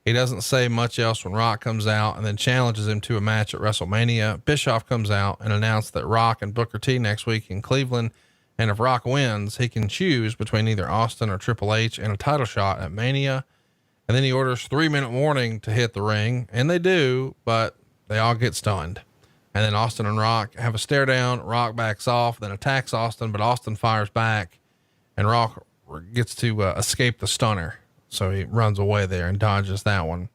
He doesn't say much else when Rock comes out and then challenges him to a match at WrestleMania. Bischoff comes out and announced that Rock and Booker T next week in Cleveland. And if Rock wins, he can choose between either Austin or Triple H and a title shot at Mania. And then he orders 3-minute warning to hit the ring, and they do, but they all get stunned. And then Austin and Rock have a stare down. Rock backs off, then attacks Austin, but Austin fires back, and Rock gets to escape the stunner. So he runs away there and dodges that one.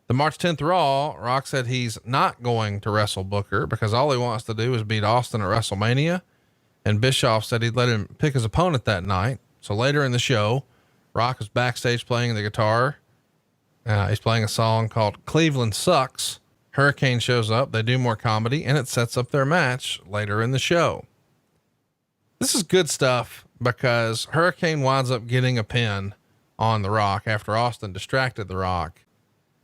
The March 10th Raw, Rock said he's not going to wrestle Booker because all he wants to do is beat Austin at WrestleMania. And Bischoff said he'd let him pick his opponent that night. So later in the show, Rock is backstage playing the guitar. He's playing a song called Cleveland Sucks. Hurricane shows up. They do more comedy, and it sets up their match later in the show. This is good stuff because Hurricane winds up getting a pin on The Rock after Austin distracted The Rock.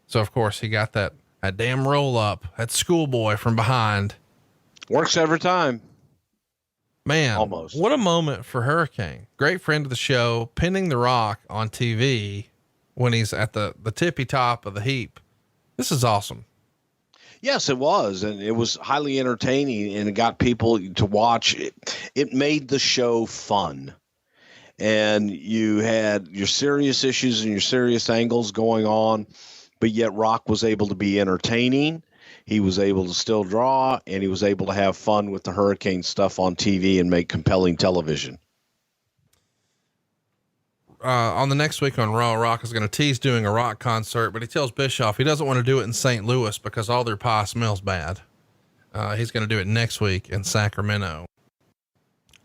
So of course he got that damn roll up, that schoolboy from behind. Works every time. Man, almost. What a moment for Hurricane. Great friend of the show, pinning The Rock on TV when he's at the tippy top of the heap. This is awesome. Yes, it was. And it was highly entertaining, and it got people to watch it. It made the show fun. And you had your serious issues and your serious angles going on, but yet Rock was able to be entertaining. He was able to still draw, and he was able to have fun with the Hurricane stuff on TV and make compelling television. On the next week on Raw, Rock is going to tease doing a Rock concert, but he tells Bischoff he doesn't want to do it in St. Louis because all their pie smells bad. He's going to do it next week in Sacramento.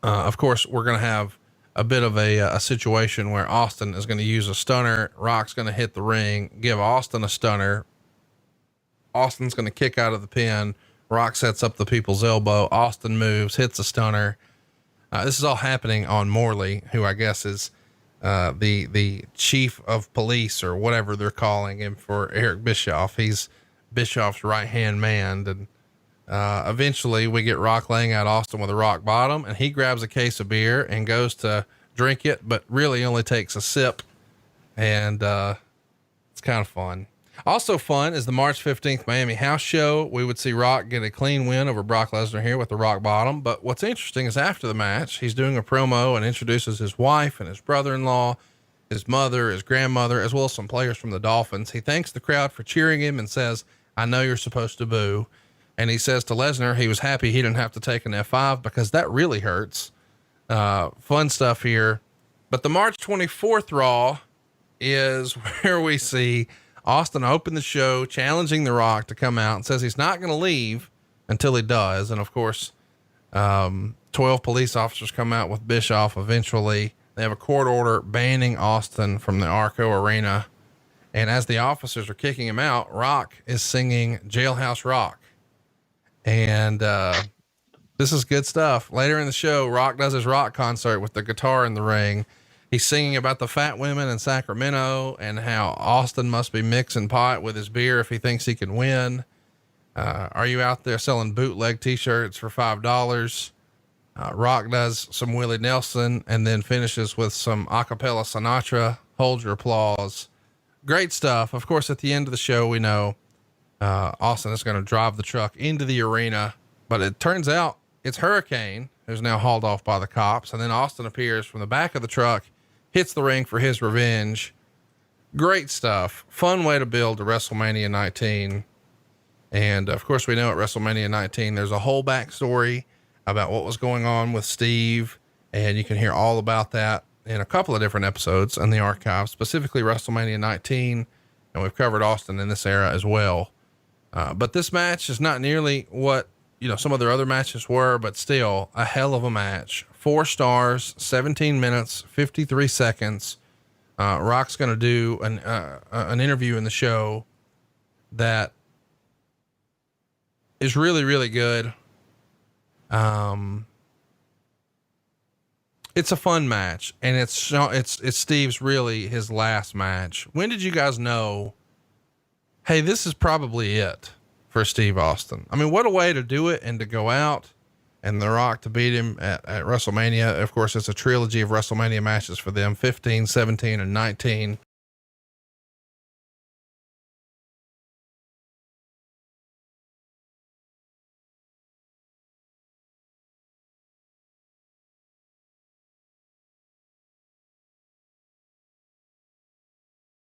Of course, we're going to have a bit of a situation where Austin is going to use a stunner. Rock's going to hit the ring, give Austin a stunner. Austin's going to kick out of the pin. Rock sets up the people's elbow. Austin moves, hits a stunner. This is all happening on Morley, who I guess is the chief of police or whatever they're calling him for Eric Bischoff. He's Bischoff's right-hand man. And eventually we get Rock laying out Austin with a rock bottom, and he grabs a case of beer and goes to drink it, but really only takes a sip. And it's kind of fun. Also fun is the March 15th Miami house show. We would see Rock get a clean win over Brock Lesnar here with the rock bottom. But what's interesting is after the match, he's doing a promo and introduces his wife and his brother-in-law, his mother, his grandmother, as well as some players from the Dolphins. He thanks the crowd for cheering him and says, "I know you're supposed to boo." And he says to Lesnar, he was happy he didn't have to take an F5 because that really hurts. Fun stuff here. But the March 24th Raw is where we see Austin opened the show, challenging The Rock to come out, and says he's not going to leave until he does. And of course, 12 police officers come out with Bischoff. Eventually they have a court order banning Austin from the Arco Arena. And as the officers are kicking him out, Rock is singing Jailhouse Rock. And, this is good stuff. Later in the show, Rock does his rock concert with the guitar in the ring. He's singing about the fat women in Sacramento and how Austin must be mixing pot with his beer if he thinks he can win. Are you out there selling bootleg t-shirts for $5? Rock does some Willie Nelson and then finishes with some acapella Sinatra. Hold your applause. Great stuff. Of course, at the end of the show, we know, Austin is going to drive the truck into the arena, but it turns out it's Hurricane who's now hauled off by the cops. And then Austin appears from the back of the truck, hits the ring for his revenge. Great stuff. Fun way to build to WrestleMania 19. And of course we know at WrestleMania 19, there's a whole backstory about what was going on with Steve. And you can hear all about that in a couple of different episodes in the archive, specifically WrestleMania 19. And we've covered Austin in this era as well. But this match is not nearly what, some of their other matches were, but still a hell of a match. 4 stars, 17 minutes, 53 seconds. Rock's going to do an interview in the show that is really, really good. It's a fun match, and it's Steve's really his last match. When did you guys know, hey, this is probably it for Steve Austin? I mean, what a way to do it and to go out and The Rock to beat him at WrestleMania. Of course, it's a trilogy of WrestleMania matches for them, 15, 17, and 19.